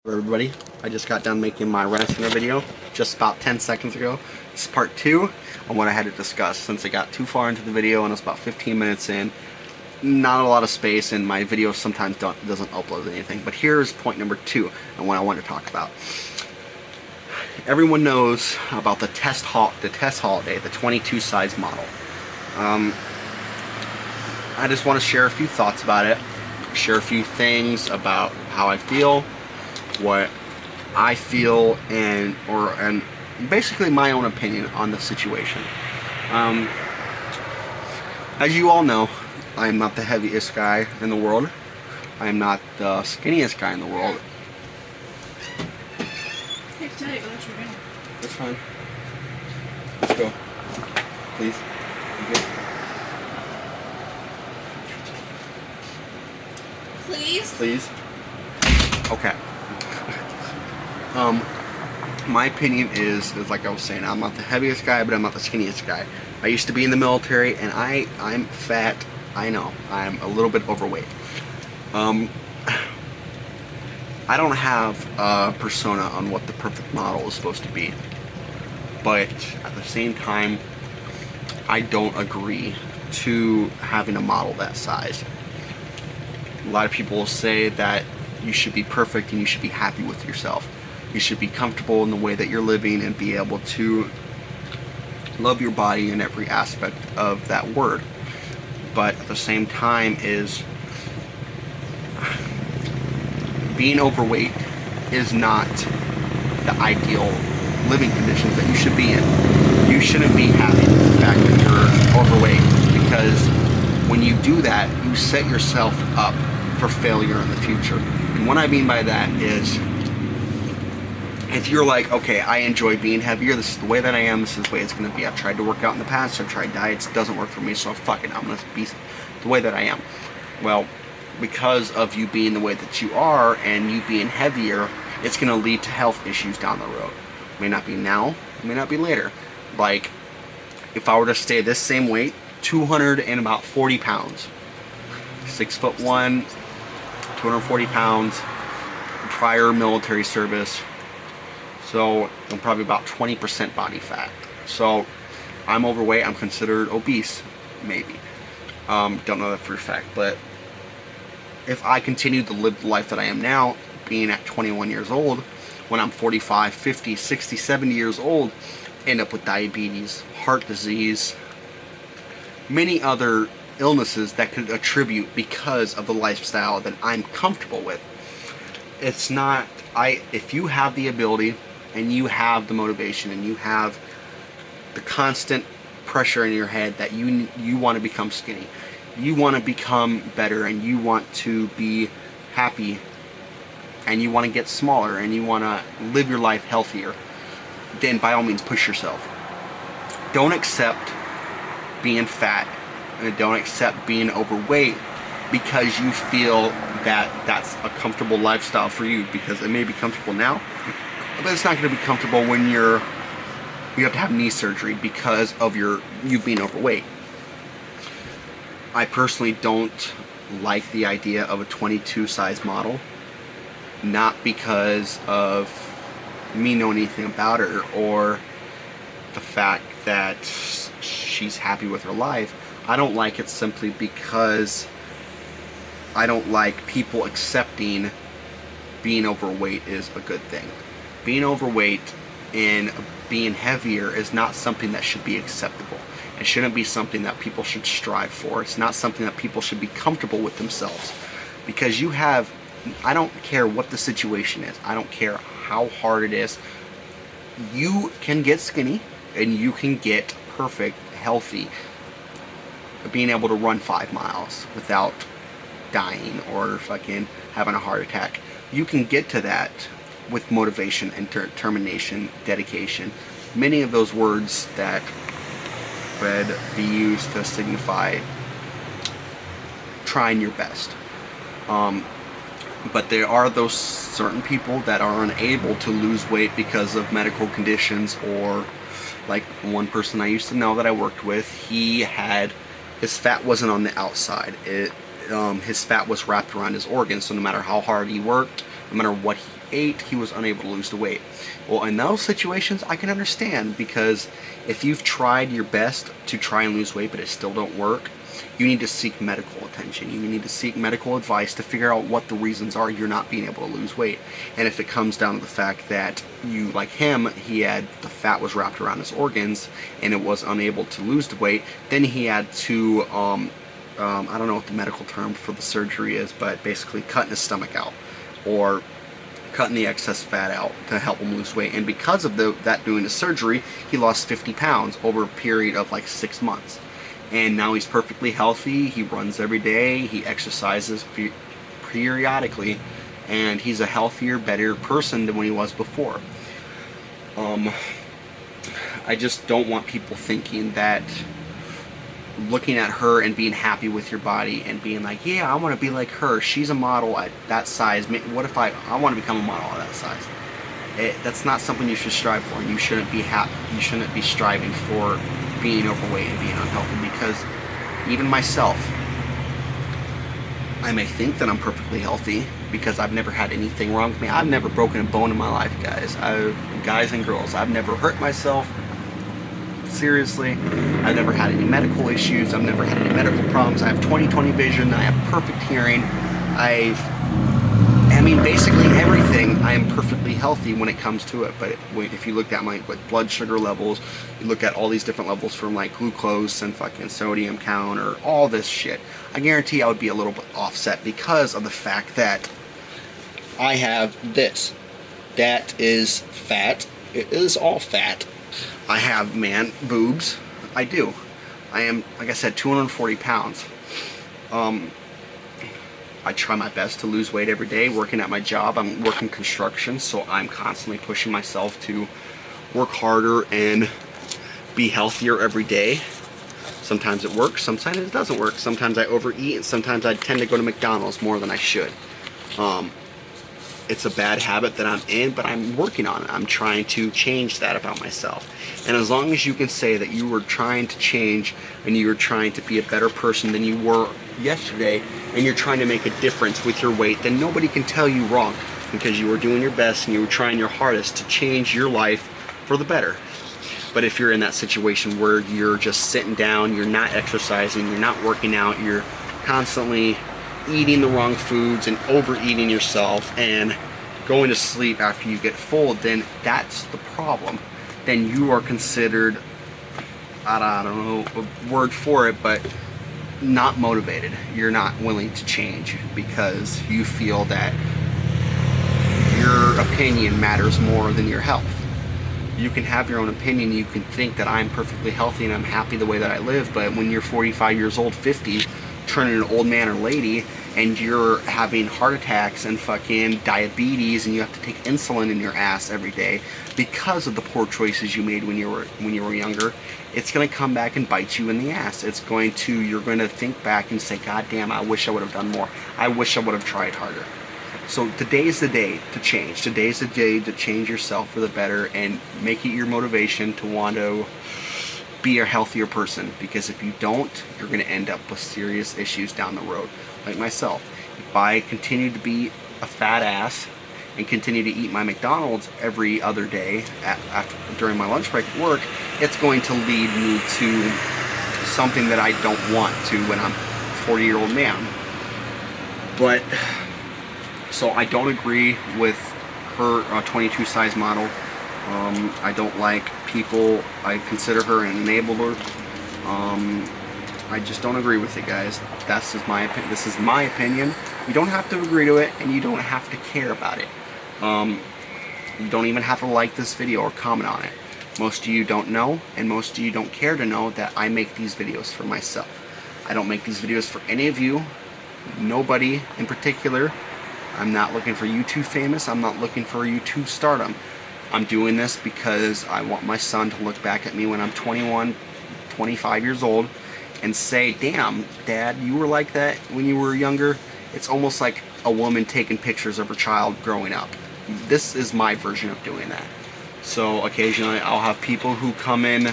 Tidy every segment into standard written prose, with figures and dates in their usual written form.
Everybody, I just got done making my Rent Center video just about 10 seconds ago. This is part 2 on what I had to discuss since I got too far into the video and it's about 15 minutes in. Not a lot of space, and my video sometimes doesn't upload anything. But here's point number 2 and what I want to talk about. Everyone knows about the tess hoilday, the 22 size model. I just want to share a few thoughts about it, share a few things about how I feel, what I feel, and basically my own opinion on the situation. As you all know, I am not the heaviest guy in the world. I am not the skinniest guy in the world. Hey, tell you, that's right. That's fine. Let's go. Please. Please? Please. Okay. My opinion is like I was saying, I'm not the heaviest guy, but I'm not the skinniest guy. I used to be in the military, and I'm fat. I know. I'm a little bit overweight. I don't have a persona on what the perfect model is supposed to be, but at the same time, I don't agree to having a model that size. A lot of people will say that you should be perfect and you should be happy with yourself. You should be comfortable in the way that you're living and be able to love your body in every aspect of that word. But at the same time, is being overweight is not the ideal living conditions that you should be in. You shouldn't be happy with the fact that you're overweight, because when you do that, you set yourself up for failure in the future. And what I mean by that is, if you're like, okay, I enjoy being heavier, this is the way that I am, this is the way it's going to be. I've tried to work out in the past, I've tried diets, it doesn't work for me, so fuck it, I'm going to be the way that I am. Well, because of you being the way that you are and you being heavier, it's going to lead to health issues down the road. It may not be now, it may not be later. Like, if I were to stay this same weight, 240 pounds, 6'1", 240 pounds, prior military service, so I'm probably about 20% body fat. So I'm overweight, I'm considered obese, maybe. Don't know that for a fact, but if I continue to live the life that I am now, being at 21 years old, when I'm 45, 50, 60, 70 years old, end up with diabetes, heart disease, many other illnesses that could attribute because of the lifestyle that I'm comfortable with. It's not, if you have the ability and you have the motivation and you have the constant pressure in your head that you want to become skinny, you want to become better, and you want to be happy, and you want to get smaller, and you want to live your life healthier, then by all means push yourself. Don't accept being fat, and don't accept being overweight because you feel that that's a comfortable lifestyle for you, because it may be comfortable now, but it's not going to be comfortable when you have to have knee surgery because of you being overweight. I personally don't like the idea of a 22 size model, not because of me knowing anything about her or the fact that she's happy with her life. I don't like it simply because I don't like people accepting being overweight is a good thing. Being overweight and being heavier is not something that should be acceptable. It shouldn't be something that people should strive for. It's not something that people should be comfortable with themselves. Because I don't care what the situation is. I don't care how hard it is. You can get skinny and you can get perfect, healthy, being able to run 5 miles without dying or fucking having a heart attack. You can get to that with motivation and determination, dedication. Many of those words that would be used to signify trying your best. But there are those certain people that are unable to lose weight because of medical conditions, or like one person I used to know that I worked with, his fat wasn't on the outside. His fat was wrapped around his organs, so no matter how hard he worked, no matter what 8, he was unable to lose the weight. Well, in those situations, I can understand, because if you've tried your best to try and lose weight but it still don't work, you need to seek medical attention. You need to seek medical advice to figure out what the reasons are you're not being able to lose weight. And if it comes down to the fact that you, like him, the fat was wrapped around his organs and it was unable to lose the weight, then he had to, I don't know what the medical term for the surgery is, but basically cutting his stomach out or cutting the excess fat out to help him lose weight. And because of that doing the surgery, he lost 50 pounds over a period of like 6 months. And now he's perfectly healthy. He runs every day. He exercises periodically, and he's a healthier, better person than when he was before. I just don't want people thinking that looking at her and being happy with your body and being like, yeah, I want to be like her. She's a model at that size. What if I want to become a model at that size? That's not something you should strive for. You shouldn't be You shouldn't be striving for being overweight and being unhealthy, because even myself, I may think that I'm perfectly healthy because I've never had anything wrong with me. I've never broken a bone in my life, guys. Guys and girls, I've never hurt myself. Seriously, I've never had any medical issues. I've never had any medical problems. I have 20/20 vision. I have perfect hearing. I mean, basically everything, I am perfectly healthy when it comes to it. But if you look at my blood sugar levels, you look at all these different levels from like glucose and fucking sodium count or all this shit, I guarantee I would be a little bit offset because of the fact that I have this. That is fat. It is all fat. I have man boobs. I do. I am, like I said, 240 pounds. I try my best to lose weight every day. Working at my job, I'm working construction, so I'm constantly pushing myself to work harder and be healthier every day. Sometimes it works, sometimes it doesn't work. Sometimes I overeat, and sometimes I tend to go to McDonald's more than I should. It's a bad habit that I'm in, but I'm working on it. I'm trying to change that about myself. And as long as you can say that you were trying to change and you were trying to be a better person than you were yesterday, and you're trying to make a difference with your weight, then nobody can tell you wrong, because you were doing your best and you were trying your hardest to change your life for the better. But if you're in that situation where you're just sitting down, you're not exercising, you're not working out, you're constantly eating the wrong foods and overeating yourself and going to sleep after you get full, then that's the problem. Then you are considered, I don't know a word for it, but not motivated. You're not willing to change because you feel that your opinion matters more than your health. You can have your own opinion. You can think that I'm perfectly healthy and I'm happy the way that I live, but when you're 45 years old, 50, turning an old man or lady, and you're having heart attacks and fucking diabetes, and you have to take insulin in your ass every day because of the poor choices you made when you were younger, it's going to come back and bite you in the ass. You're going to think back and say, God damn, I wish I would have done more. I wish I would have tried harder. So today's the day to change. Today's the day to change yourself for the better and make it your motivation to want to be a healthier person, because if you don't, you're going to end up with serious issues down the road. Like myself, if I continue to be a fat ass and continue to eat my McDonald's every other day during my lunch break at work, it's going to lead me to something that I don't want to when I'm a 40-year-old man. But so I don't agree with her 22 size model. I don't like people. I consider her an enabler. I just don't agree with it, guys. This is my opinion. You don't have to agree to it, and you don't have to care about it. You don't even have to like this video or comment on it. Most of you don't know, and most of you don't care to know that I make these videos for myself. I don't make these videos for any of you. Nobody in particular. I'm not looking for YouTube famous. I'm not looking for YouTube stardom. I'm doing this because I want my son to look back at me when I'm 21, 25 years old and say, damn, Dad, you were like that when you were younger. It's almost like a woman taking pictures of her child growing up. This is my version of doing that. So occasionally I'll have people who come in.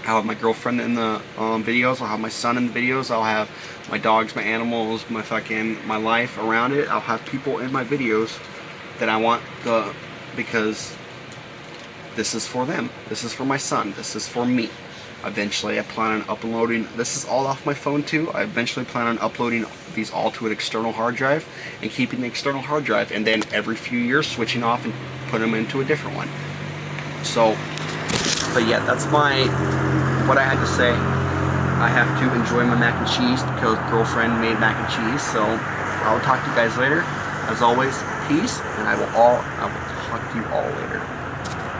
I'll have my girlfriend in the videos. I'll have my son in the videos. I'll have my dogs, my animals, my life around it. I'll have people in my videos that I want because this is for them. This is for my son. This is for me. Eventually, I plan on uploading. This is all off my phone too. I eventually plan on uploading these all to an external hard drive and keeping the external hard drive, and then every few years switching off and putting them into a different one. So, but yeah, that's what I had to say. I have to enjoy my mac and cheese because girlfriend made mac and cheese. So I'll talk to you guys later. As always, peace, and I will talk to you all later.